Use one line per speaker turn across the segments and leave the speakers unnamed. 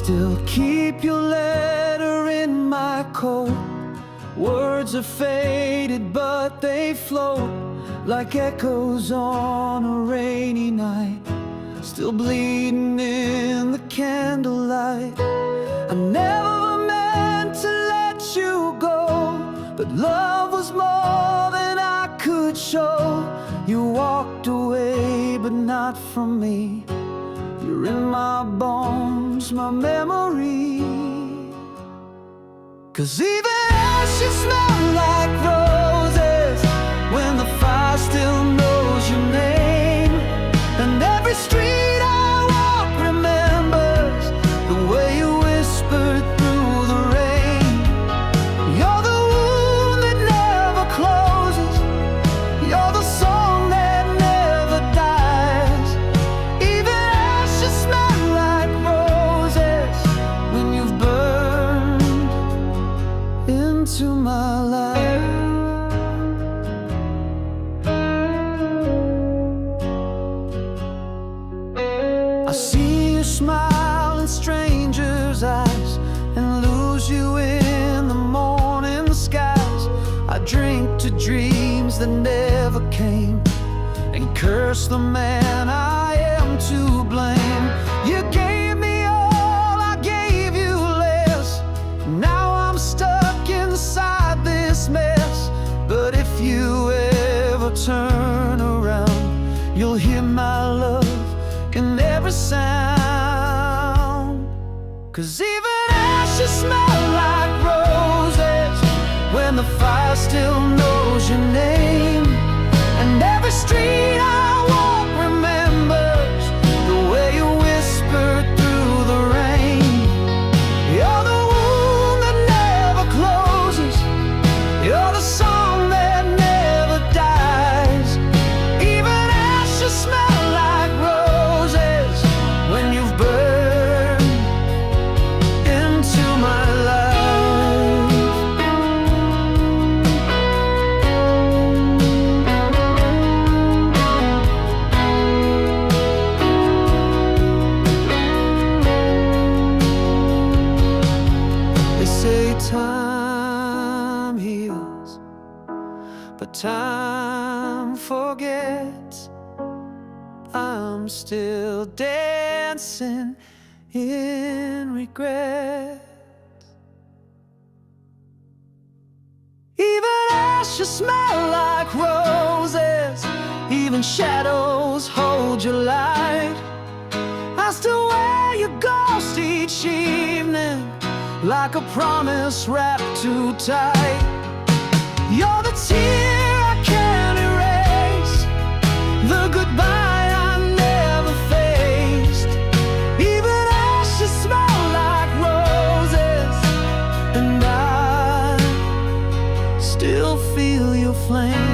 still keep your letter in my coat. Words are faded, but they float like echoes on a rainy night, still bleeding in the candlelight. I never meant to let you go, but love was more than I could show. You walked away, but not from me. You're in my bones, my memory. 'Cause even ashes smell like roses when the fire still knows your name. And every street I walk remembers the way you whispered through the rain. You're the wound that never closes. You're the song that never dies. Even ashes smell like roses when you've burned into my life. I see you smile in strangers' eyes and lose you in the morning skies. I drink to dreams that never came and curse the man I am to blame. You gave me all, I gave you less. Now I'm stuck inside this mess. But if you ever turn around, you'll hear my love in every sound. 'Cause even ashes smell like roses when the fire still knows your name. And every street I walk remembers the way you whispered through the rain. You're the wound that never closes. You're the song that never dies. Even ashes smell like roses when you've burned into my life. They say time heals, but time forgets. I'm still dancing in regret. Even ashes smell like roses. Even shadows hold your light. I still wear your ghost each evening, like a promise wrapped too tight. You're the tear I can't erase, the goodbye I never faced. Even ashes smell like roses, and I still feel your flame.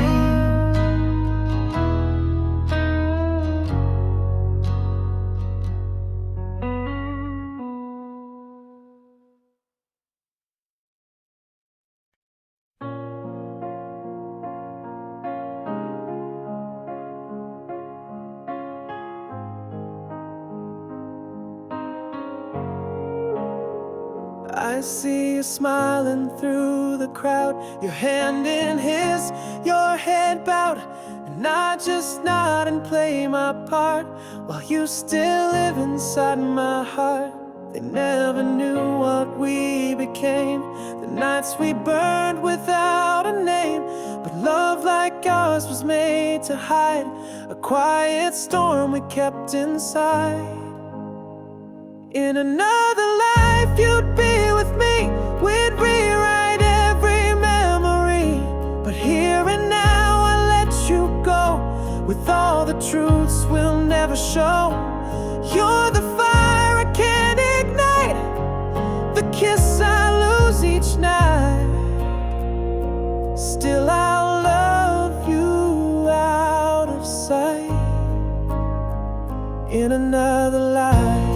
I see you smiling through the crowd, your hand in his, your head bowed. And I just nod and play my part while you still live inside my heart. They never knew what we became, the nights we burned without a name. But love like ours was made to hide a quiet storm we kept inside. In another life you'd be with me, we'd rewrite every memory. But here and now I let you go, with all the truths we'll never show. You're the fire I can't ignite, the kiss I lose each night. Still I'll love you out of sight. In another life.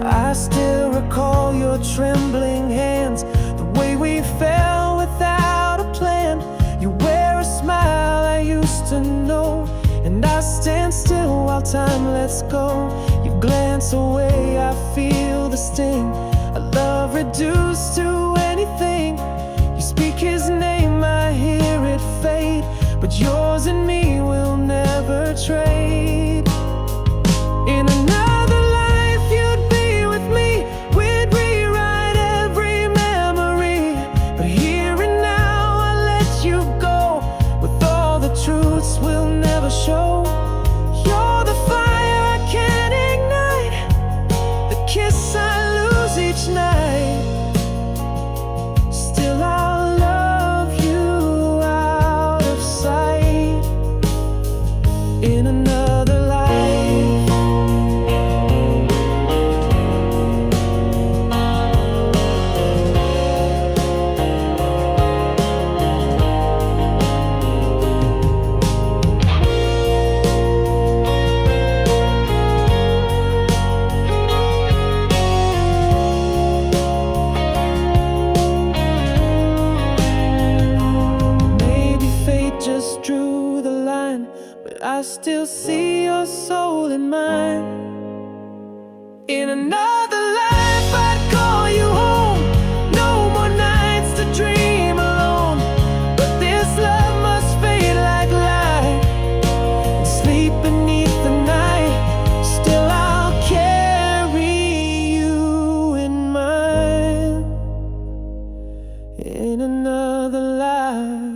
I still recall your trend time lets go. You glance away, I feel the sting. A love reduced to anything. You speak his name, I hear it fade. But yours and me will never trade. In another life you'd be with me. We'd rewrite every memory. But here and now I let you go, with all the truths we'll never show. You're the fire I can't ignite, the kiss I lose each night. Still I'll love you out of sight. In another life. Maybe fate just drew the line, but I still see your soul in mine. In another life I'd call you home. No more nights to dream alone. But this love must fade like light and sleep beneath the night. Still I'll carry you in mind. In another life.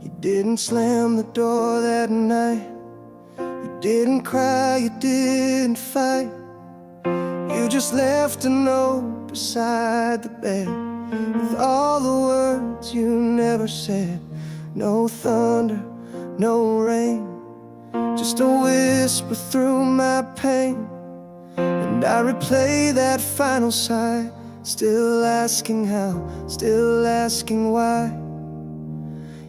You didn't slam the door that night. You didn't cry, you didn't fight. You just left a note beside the bed with all the words you never said. No thunder, no rain, just a whisper through my pain. And I replay that final sigh, still asking how, still asking why.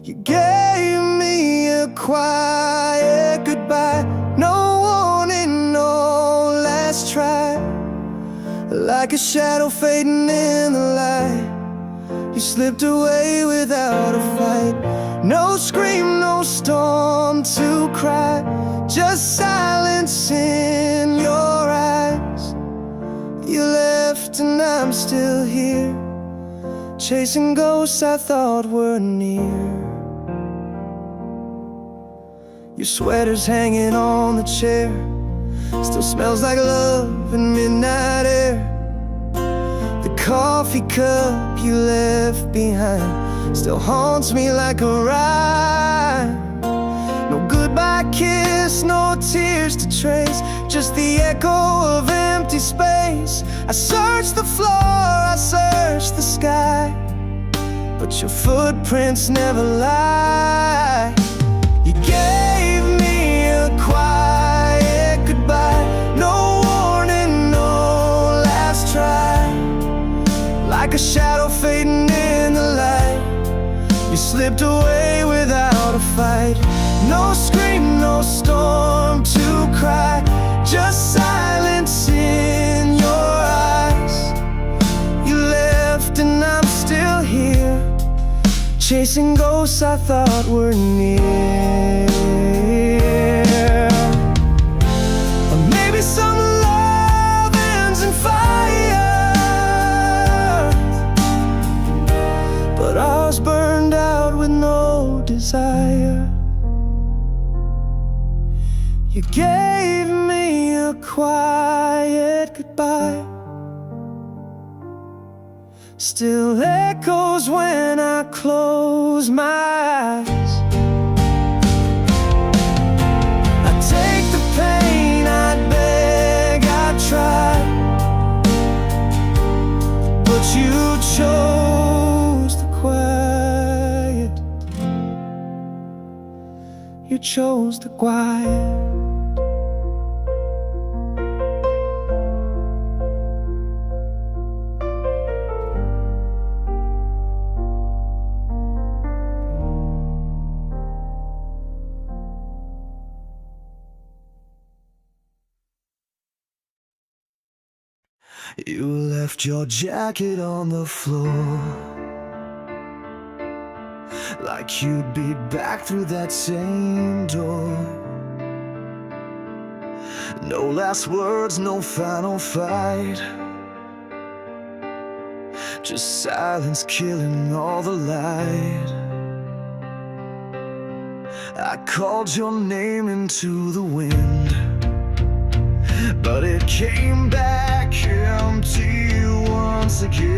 You gave me a quiet goodbye, no warning, no last try. Like a shadow fading in the light, you slipped away without a fight. No scream, no storm to cry, just silence in your eyes. You left and I'm still here, chasing ghosts I thought were near. Your sweater's hanging on the chair, still smells like love and midnight air. The coffee cup you left behind still haunts me like a rhyme. No goodbye kiss, no tears to trace, just the echo of empty space. I search the floor, I search the sky, but your footprints never lie. You gave me a quiet goodbye, no warning, no last try. Like a shadow fading in the light, you slipped away without a fight. No scream, no storm to cry, just silence in your eyes. You left and I'm still here, chasing ghosts I thought were near. Or maybe some love ends in fire, but ours burned out with no desire. You gave me a quiet goodbye, still echoes when I close my eyes. I take the pain, I beg, I try, but you chose the quiet. You chose the quiet. You left your jacket on the floor, like you'd be back through that same door. No last words, no final fight, just silence killing all the light. I called your name into the wind, but it came back empty once again.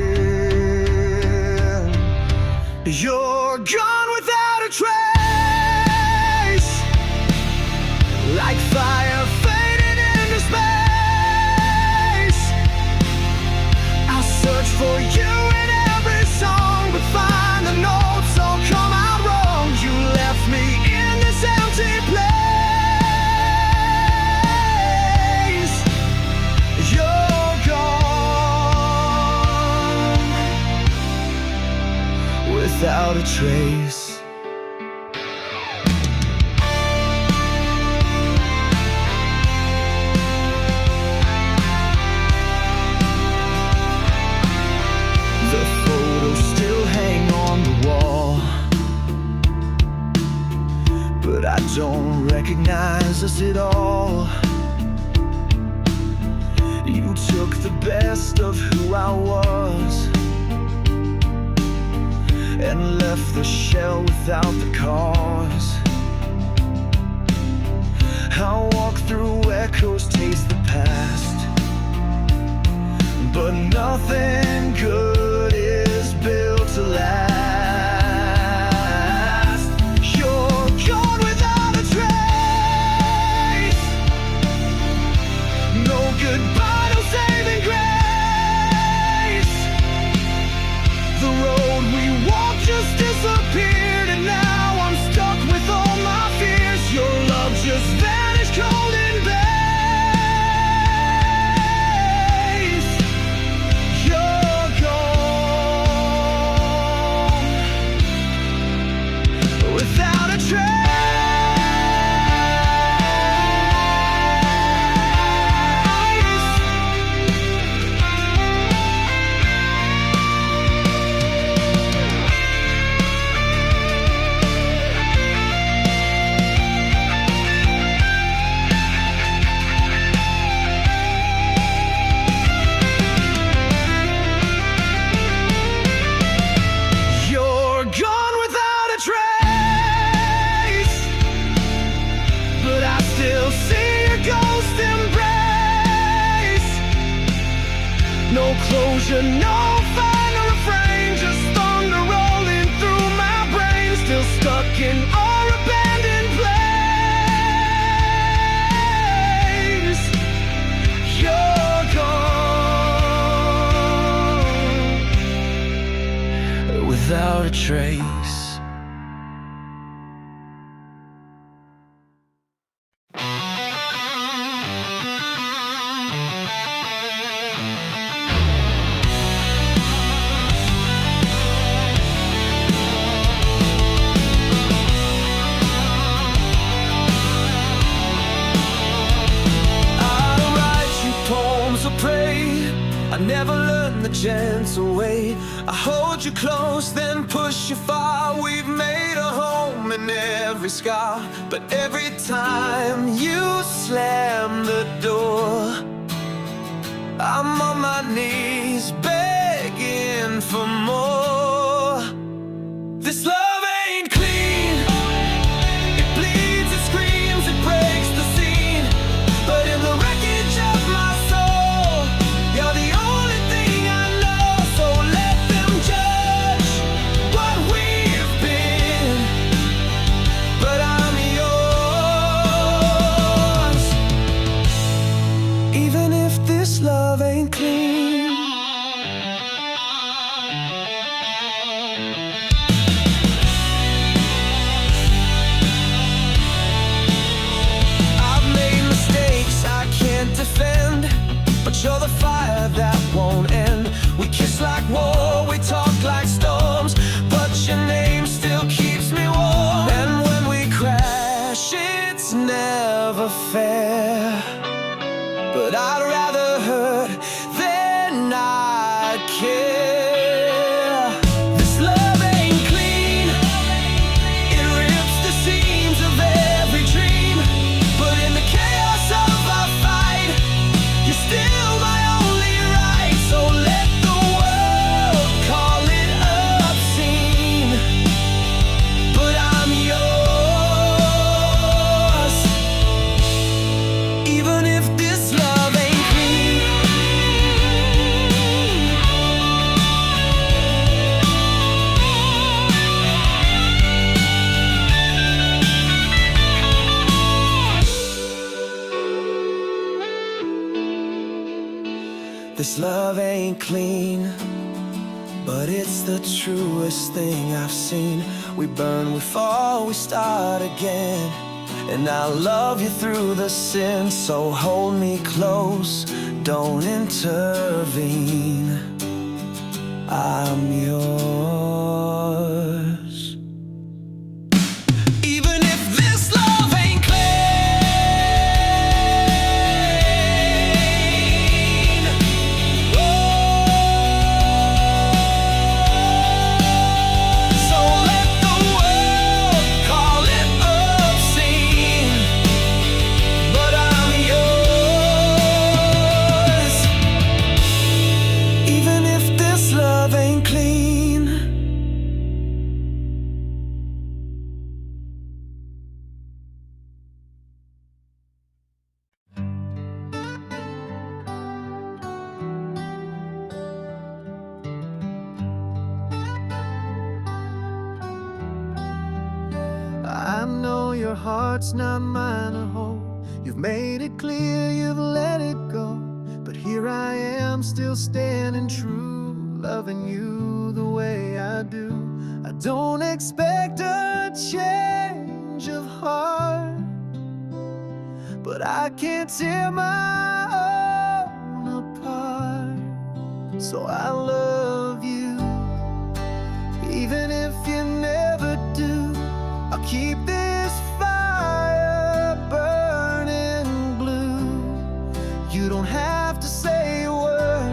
You're gone without a trace, like fire faded into space. I'll search for you in every song, but find the notes all come out wrong. You left me in this empty place. You're gone without a trace. The photos still hang on the wall, but I don't recognize us at all. You took the best of who I was and left the shell without the cause. I walk through echoes, taste the past, but nothing good is built to last. You're gone without a trace, no goodbye, no saving grace. The road we walked just disappeared, and now I'm stuck with all my fears. Your love just vanished cold in base. You're gone without a trace. You're gone without a trace, but I still see your ghost embrace. No closure, no final refrain, just thunder rolling through my brain. Still stuck in our abandoned place. You're gone without a trace. I'll write you poems of praise. I never learned the gentle way. I hold you close, then push you far. We've made a home in every scar, but every time you slam the door, I'm on my knees begging for more. This love ain't clean. It bleeds, it screams, it breaks the scene. But in the wreckage of my soul, you're the only thing I know. So let them judge what we've been, but I'm yours. Even if this love ain't clean. This love ain't clean, but it's the truest thing I've seen. We burn, we fall, we start again. And I'll love you through the sin. So hold me close, don't intervene. I'm yours. Even if this love ain't clean, so let the world call it obscene, but I'm yours. Even if this love ain't clean. I know your heart's not mine to hold. You've made it clear you've let it go, but here I am still standing true, loving you the way I do. I don't expect a change of heart, but I can't tear my own apart. So I love you, even if you never do. I'll keep this fire burning blue. You don't have to say a word,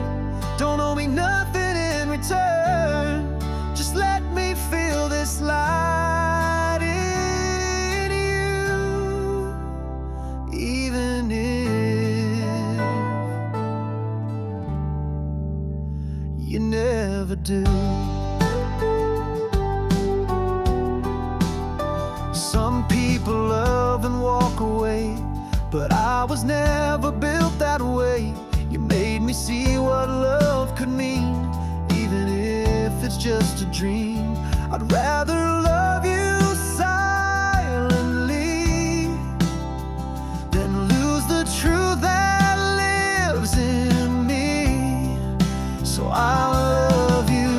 don't owe me nothing in return. Just let me feel this light in you, even if you never do. Some people love and walk away, but I was never built that way. You made me see what love could mean, even if it's just a dream. I'd rather love you silently than lose the truth that lives in me. So I love you,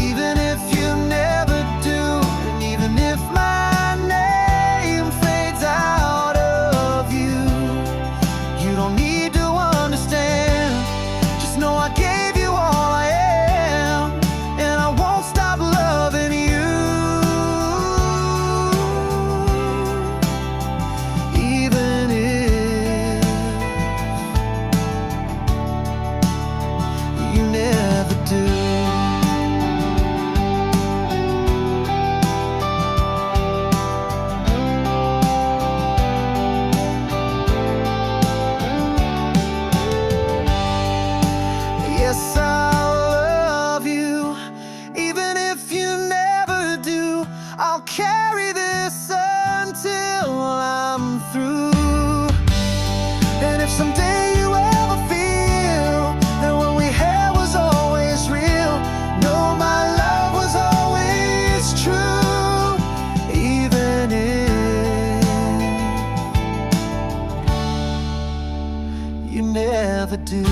even if you never do, and even if my name fades out of you. You don't need to understand, just know I gave you all I am, and I won't stop loving you, even if you never do. Yes, I'll love you, even if you never do. I'll carry this until I'm through. And if someday you ever feel that what we had was always real, know my love was always true, even if you never do.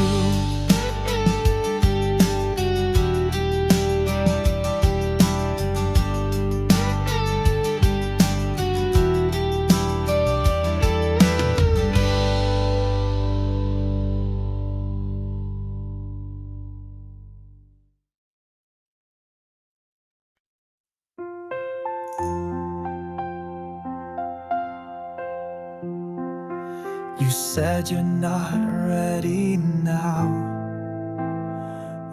You said you're not ready now,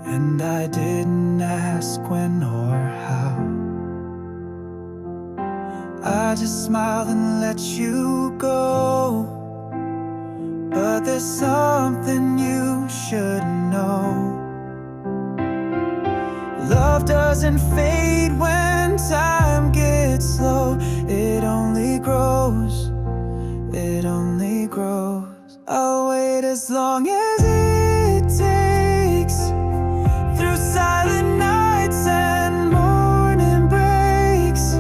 and I didn't ask when or how. I just smiled and let you go, but there's something you should know. Love doesn't fade when time gets slow. It only grows, it only grows. I'll wait as long as it takes, through silent nights and morning breaks.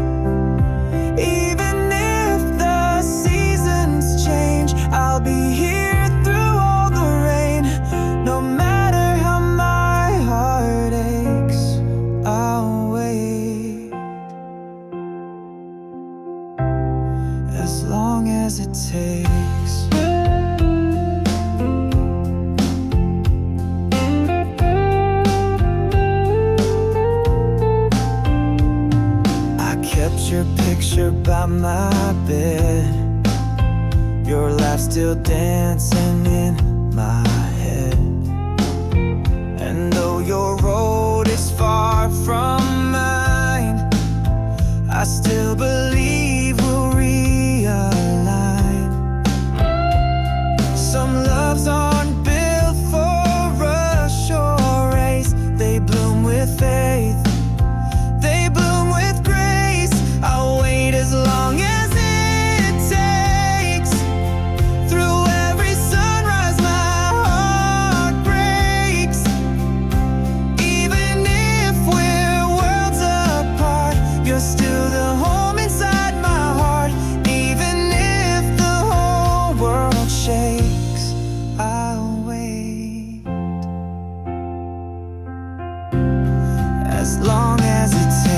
Even if the seasons change, I'll be here through all the rain. left your picture by my bed, your laugh still dancing in my head. And though your road is far from mine, I still believe we'll realign. Some loves aren't built for a short race. They bloom with faith, they bloom with grace. I'll wait as long as it takes. Through every sunrise my heart breaks. Even if we're worlds apart, you're still the home inside my heart. Even if the whole world shakes, I'll wait. As long as it takes.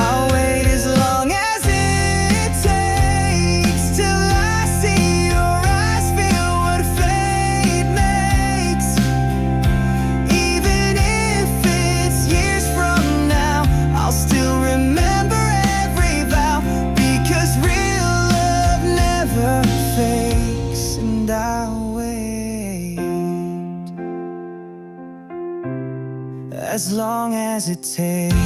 I'll wait as long as it takes, till I see your eyes, feel what fate makes. Even if it's years from now, I'll still remember every vow, because real love never fakes. And I'll wait as long as it takes.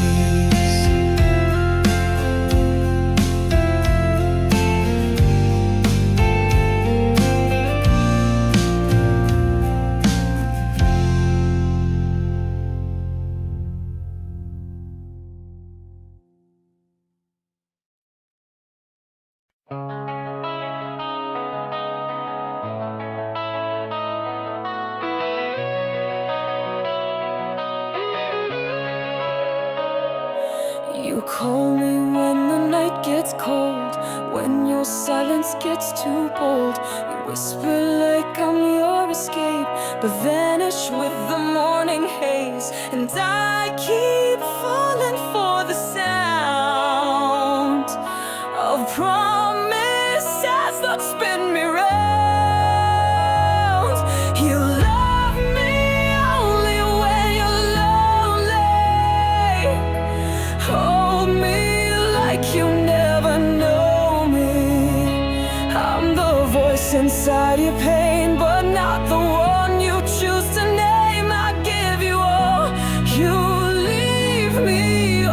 You call me when the night gets cold, when your silence gets too bold. You whisper like I'm your escape, but vanish with the morning haze. And I keep falling for the sound of promises that spin me round. You love me only when you're lonely. Hold me like you never know me. I'm the voice inside your pain, but not the one you choose to name. I give you all, you leave me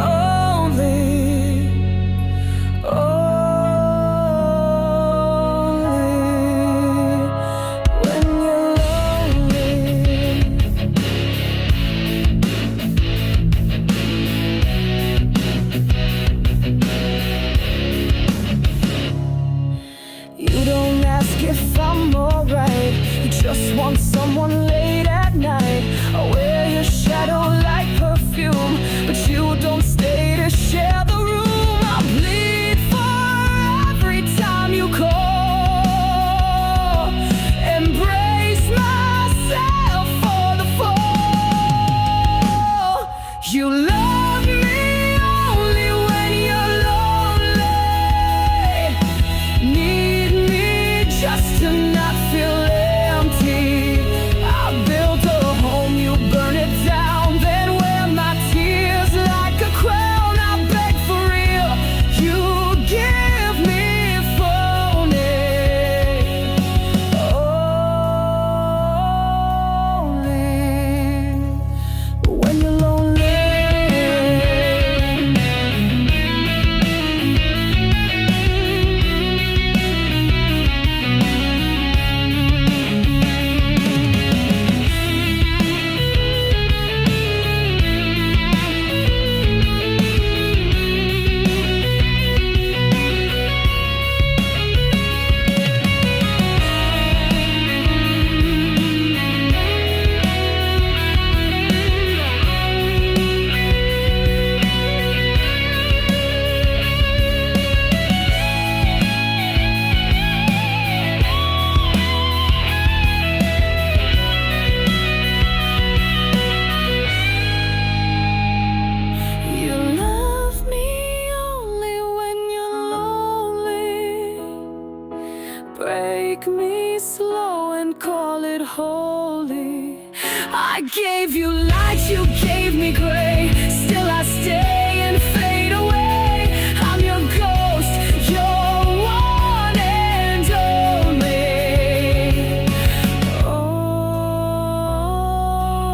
you gave me gray. Still I stay and fade away. I'm your ghost, your one and only.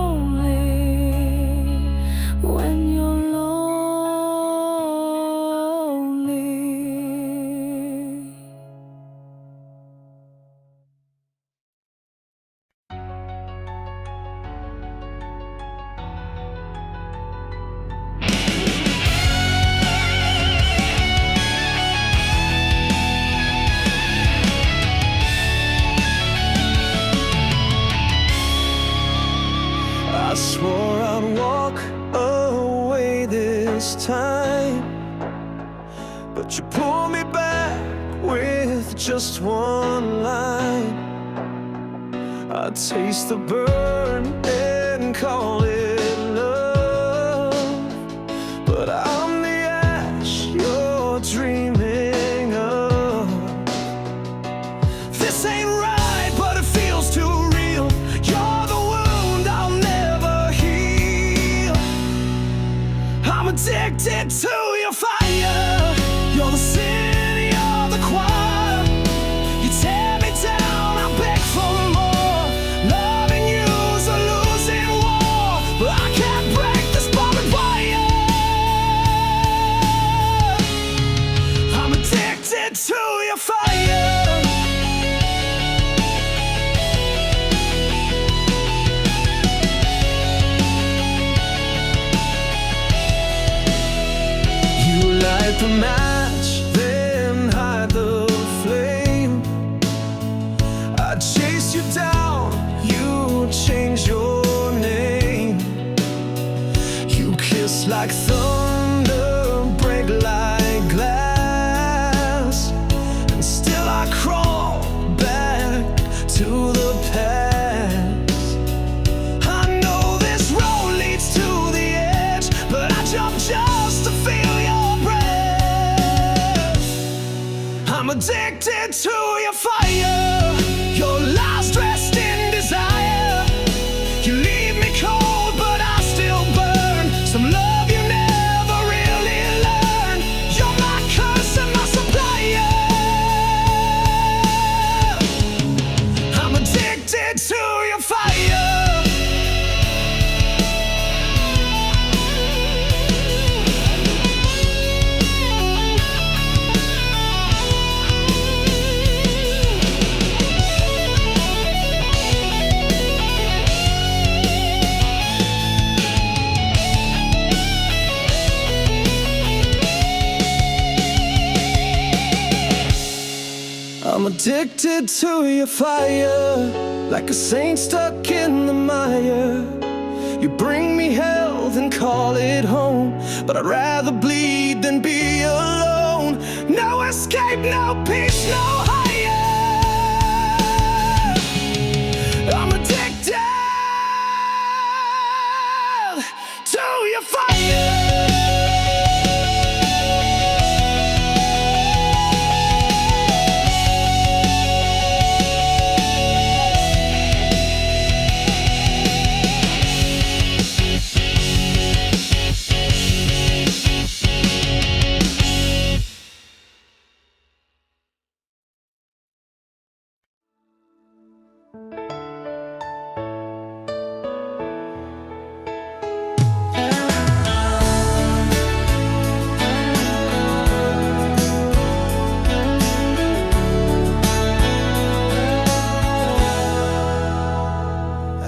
Only when you're lonely.
I swore I'd walk away this time, but you pulled me back with just one line. I taste the burn and call it love, but I'm the ash you're dreaming of. This ain't right, but it feels too real. You're the wound I'll never heal. I'm addicted to your fire. You're the sin, you're the choir. You tear me down, I beg for more. Loving you's a losing war, but I can't break this barbed wire. I'm addicted to your fire. You light the match, then hide the flame. I chase you down, you change your name. You kiss like thunder, break like glass, and still I crawl back to the past. I know this road leads to the edge, but I jump just to feel your breath. I'm addicted to your fire. Your lies dressed in desire. You leave me cold, but I still burn. Some love you never really learned. You're my curse and my supplier. I'm addicted to your fire. I'm addicted to your fire, like a saint stuck in the mire. You bring me hell, then call it home, but I'd rather bleed than be alone. No escape, no peace, no higher. I'm addicted to your fire.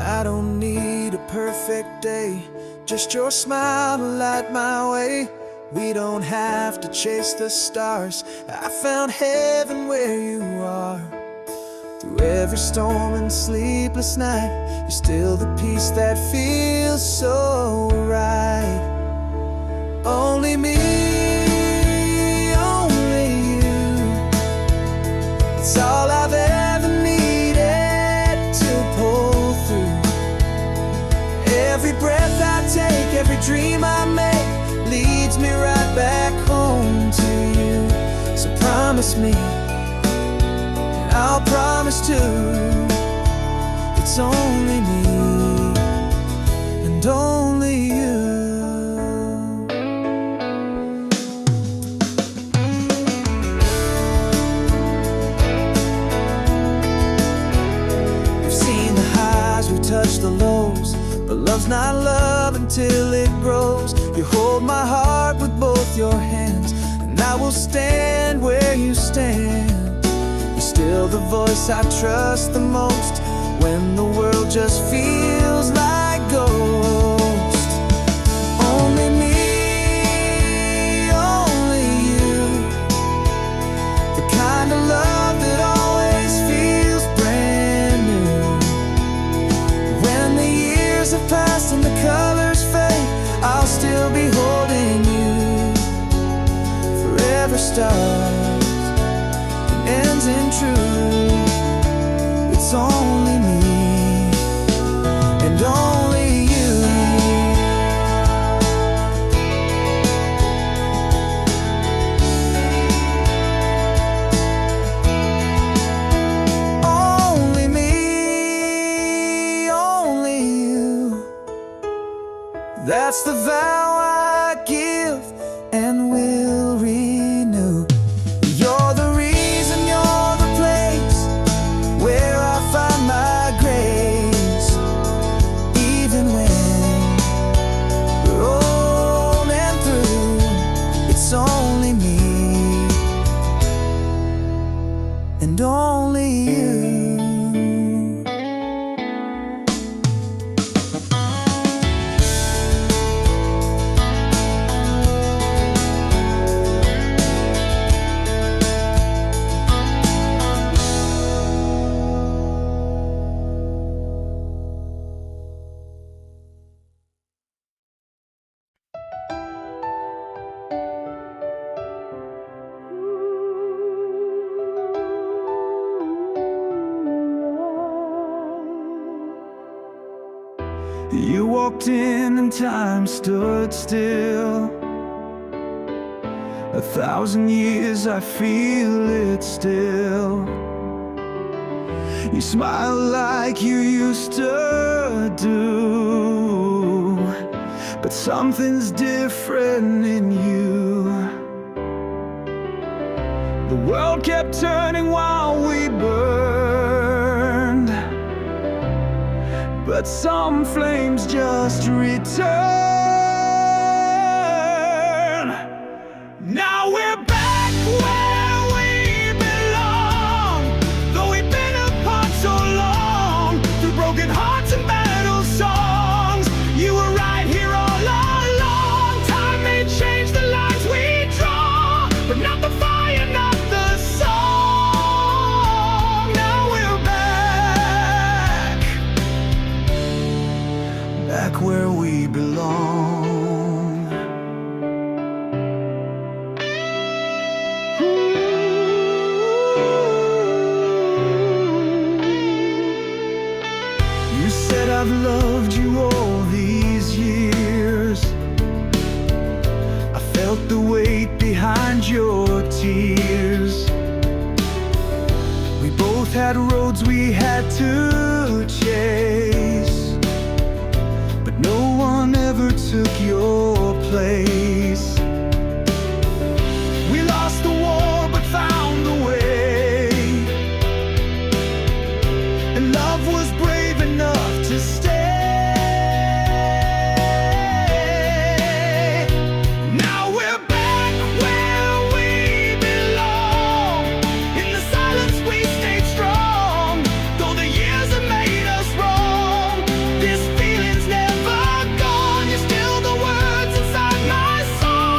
I don't need a perfect day, just your smile to light my way. We don't have to chase the stars. I found heaven where you are. Through every storm and sleepless night, you're still the peace that feels so right. Only me, only you. It's all I've ever needed to pull through. Every breath I take, every dream I make, leads me right back home to you. So promise me, and I'll promise too, it's only me and only only you. We've seen the highs, we've touched the lows, but love's not love until it grows. You hold my heart with both your hands, and I will stand where you stand. You're still the voice I trust the most when the world just feels like ghost. Only me, only you, the kind of love that always feels brand new. When the years have passed and the colors fade, I'll still be holding you. Forever starts and ends in truth. It's only me and only you. Only me, only you. That's the vow I give and will renew. You're the reason, you're the place where I find my grace. Even when we're old and through, it's only me and only you. You walked in and time stood still. 1,000 years, I feel it still. You smile like you used to do, but something's different in you. The world kept turning while we burned, but some flames just return. Now we're back where we belong, though we've been apart so long. Through broken hearts and battle songs, you were right here all along. Time may change the lines we draw, but not the fire, not the song. Now we're back where we belong. You said I've loved you all these years. I felt the weight behind your tears. We both had roads we had to chase, but no one ever took your place. We lost the war but found the way, and love was brave enough to stay. Now we're back where we belong. In the silence we stayed strong, though the years have made us wrong. This feeling's never gone. You're still the words inside my song.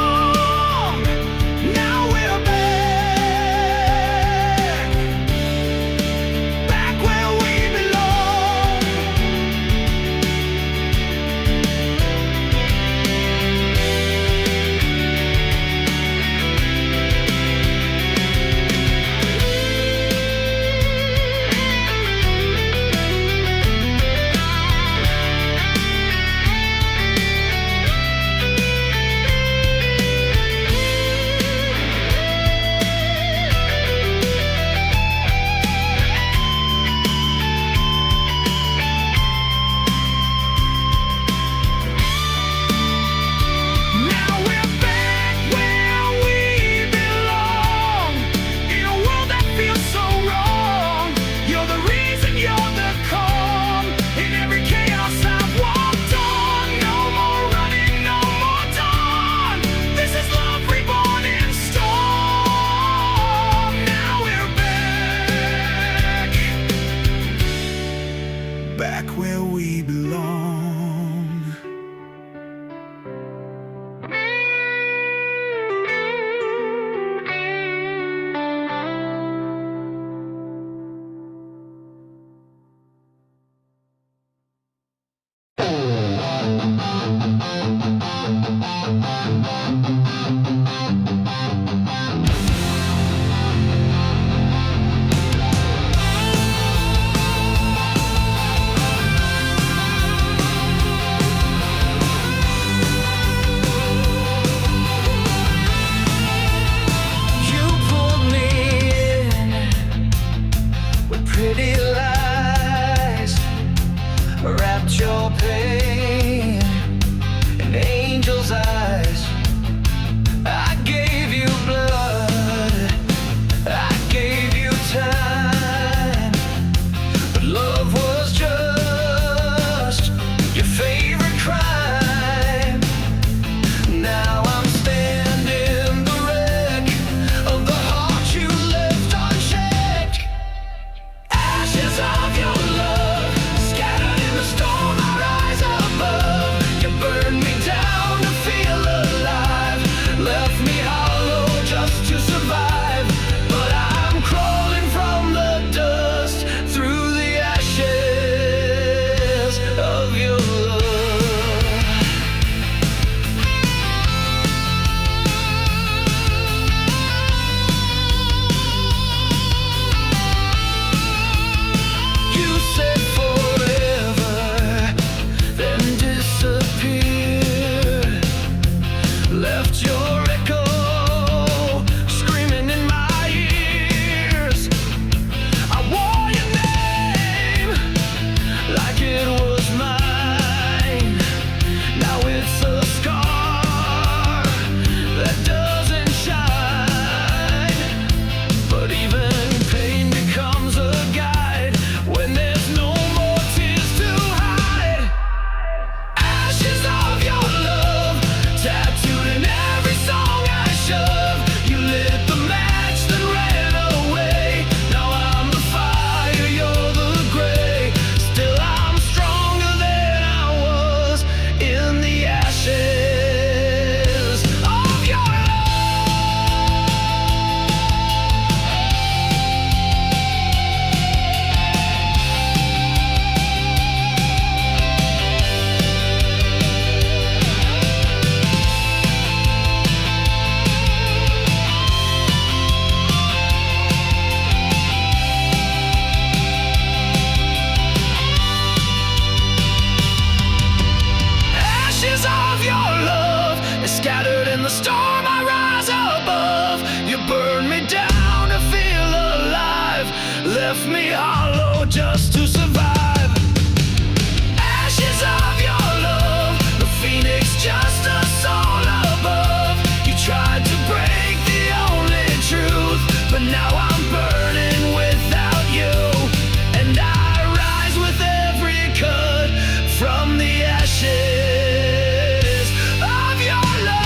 left me hollow just to survive. Ashes of your love, the phoenix just a soul above. You tried to break the only truth, but now I'm burning without you. And I rise with every cut from the ashes of your love.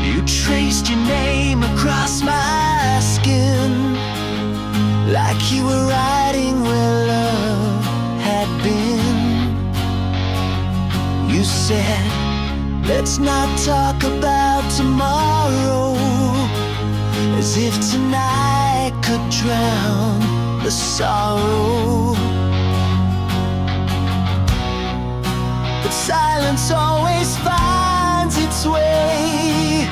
You traced your name across my skin, like you were riding where love had been. You said, let's not talk about tomorrow, as if tonight could drown the sorrow. But silence always finds its way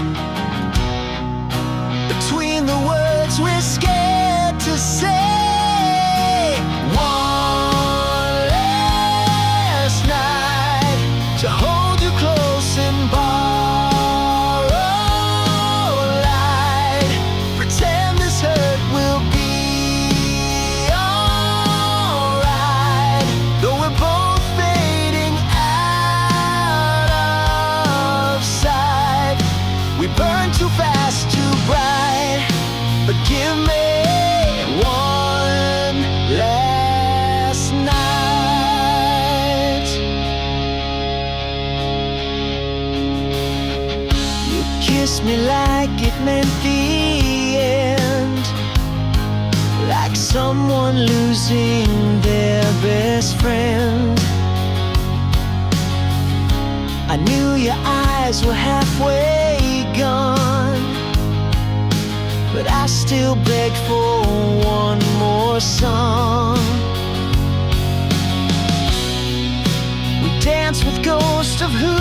between the words we're scared to say. One last night to hold you close in borrowed light. Pretend this hurt will be alright, though we're both fading out of sight. We burn too fast, too bright, but give me one last night. You kissed me like it meant the end, like someone losing their best friend. I knew your eyes were halfway gone, but I still begged for one more song. We danced with ghosts of who